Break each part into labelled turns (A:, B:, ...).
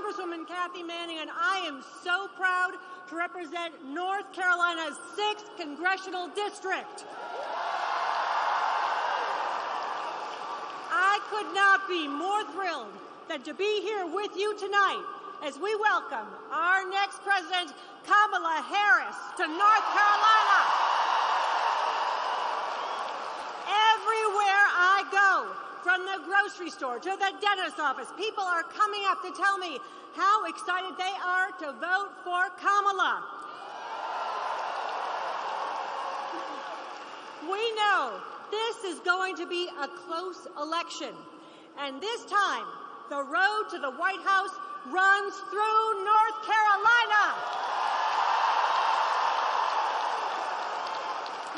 A: Congresswoman Kathy Manning, and I am so proud to represent North Carolina's 6th Congressional District. I could not be more thrilled than to be here with you tonight as we welcome our next president, Kamala Harris, to North Carolina. Everywhere I go, from the grocery store to the dentist's office, people are coming up to tell me how excited they are to vote for Kamala. We know this is going to be a close election, and this time the road to the White House runs through North Carolina.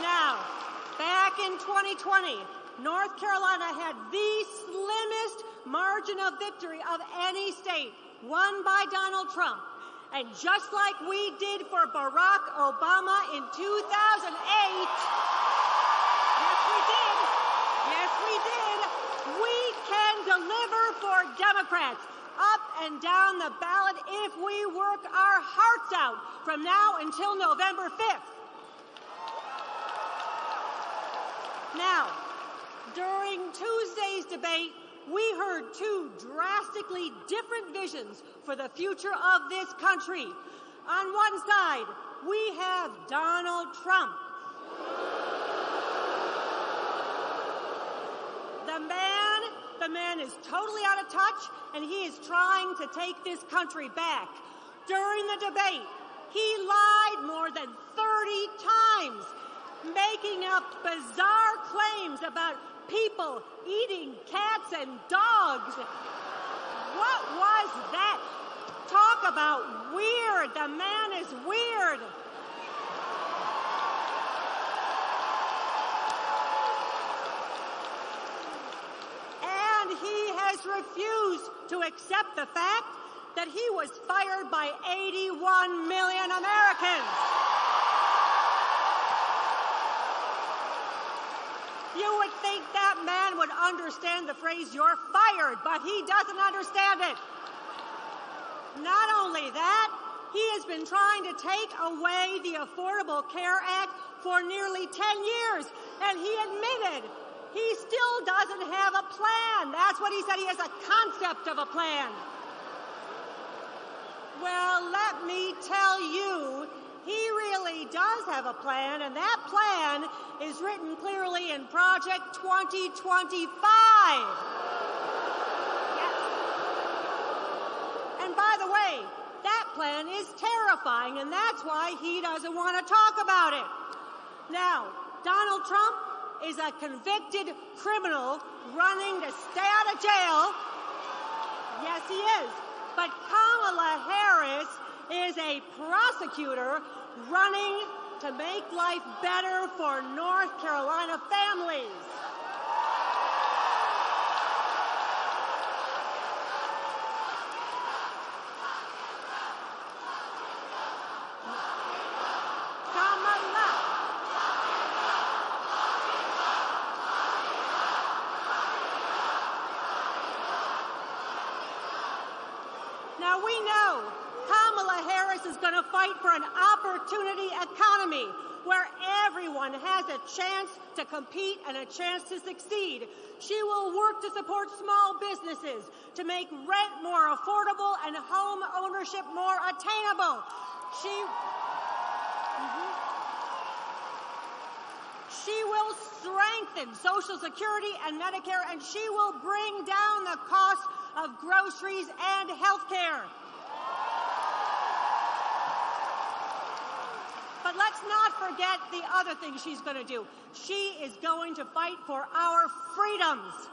A: Now, back in 2020, North Carolina had the slimmest margin of victory of any state, won by Donald Trump. And just like we did for Barack Obama in 2008, yes we did, we can deliver for Democrats up and down the ballot if we work our hearts out from now until November 5th. Now, during Tuesday's debate, we heard two drastically different visions for the future of this country. On one side, we have Donald Trump. The man is totally out of touch, and he is trying to take this country back. During the debate, he lied more than 30 times, making up bizarre claims about people eating cats and dogs. What was that? Talk about weird. The man is weird. And he has refused to accept the fact that he was fired by 81 million Americans. You would think that man would understand the phrase, "you're fired," but he doesn't understand it. Not only that, he has been trying to take away the Affordable Care Act for nearly 10 years, and he admitted he still doesn't have a plan. That's what he said. He has a concept of a plan. Well, let me tell you, he really does have a plan, and that plan is written clearly in Project 2025. Yes. And by the way, that plan is terrifying, and that's why he doesn't want to talk about it. Now, Donald Trump is a convicted criminal running to stay out of jail. Yes, he is. But Kamala Harris is a prosecutor running to make life better for North Carolina families. Kamala. Now we know Kamala Harris is going to fight for an opportunity economy where everyone has a chance to compete and a chance to succeed. She will work to support small businesses, to make rent more affordable and home ownership more attainable. She will strengthen Social Security and Medicare, and she will bring down the cost of groceries and health care. But let's not forget the other thing she's going to do. She is going to fight for our freedoms.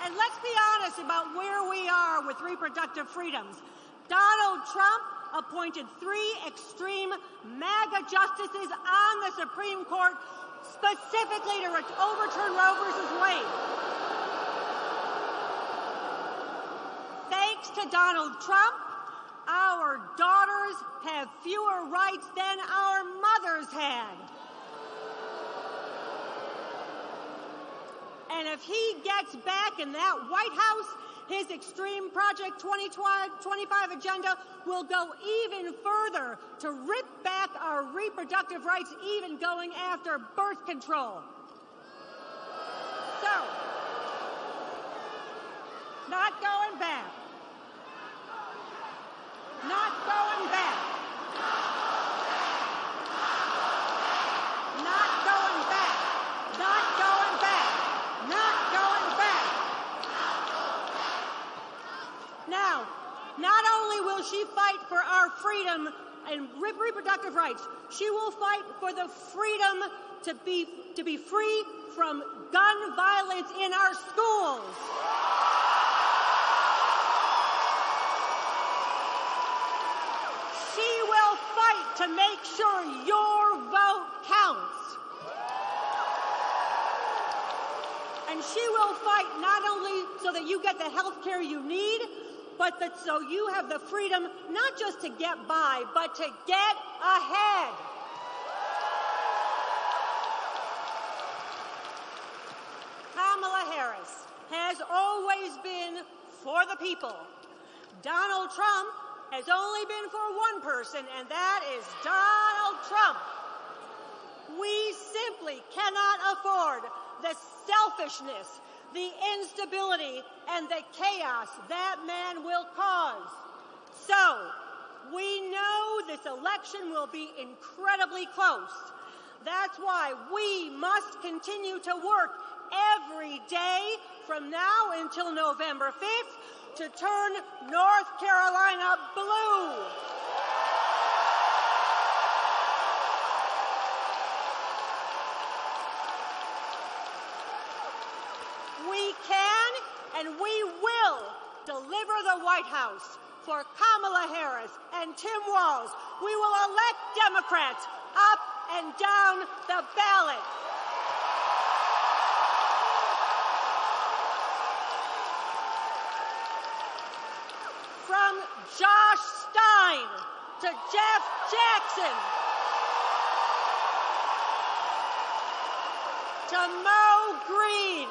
A: And let's be honest about where we are with reproductive freedoms. Donald Trump appointed 3 extreme MAGA justices on the Supreme Court specifically to overturn Roe v. Wade. Thanks to Donald Trump, our daughters have fewer rights than our mothers had. And if he gets back in that White House, his extreme Project 2025 agenda will go even further to rip back our reproductive rights, even going after birth control. So, not going back. Not going back. Not going back. Not going back. Not going back. Now, not only will she fight for our freedom and reproductive rights, she will fight for the freedom to be free from gun violence in our schools. She will fight to make sure your vote counts. And she will fight not only so that you get the health care you need, but so you have the freedom not just to get by, but to get ahead. Kamala Harris has always been for the people. Donald Trump has only been for one person, and that is Donald Trump. We simply cannot afford the selfishness, the instability, and the chaos that man will cause. So, we know this election will be incredibly close. That's why we must continue to work every day from now until November 5th to turn North Carolina blue. We can and we will deliver the White House for Kamala Harris and Tim Walz. We will elect Democrats up and down the ballot. From Josh Stein to Jeff Jackson to Mo Green,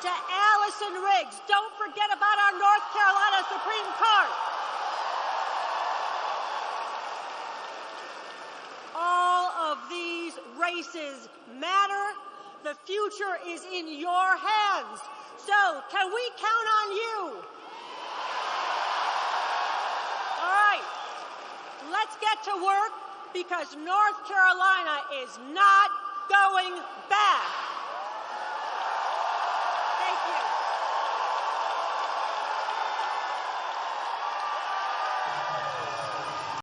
A: to Allison Riggs. Don't forget about our North Carolina Supreme Court. All of these races matter. The future is in your hands. So, can we count on you? All right, let's get to work because North Carolina is not going back.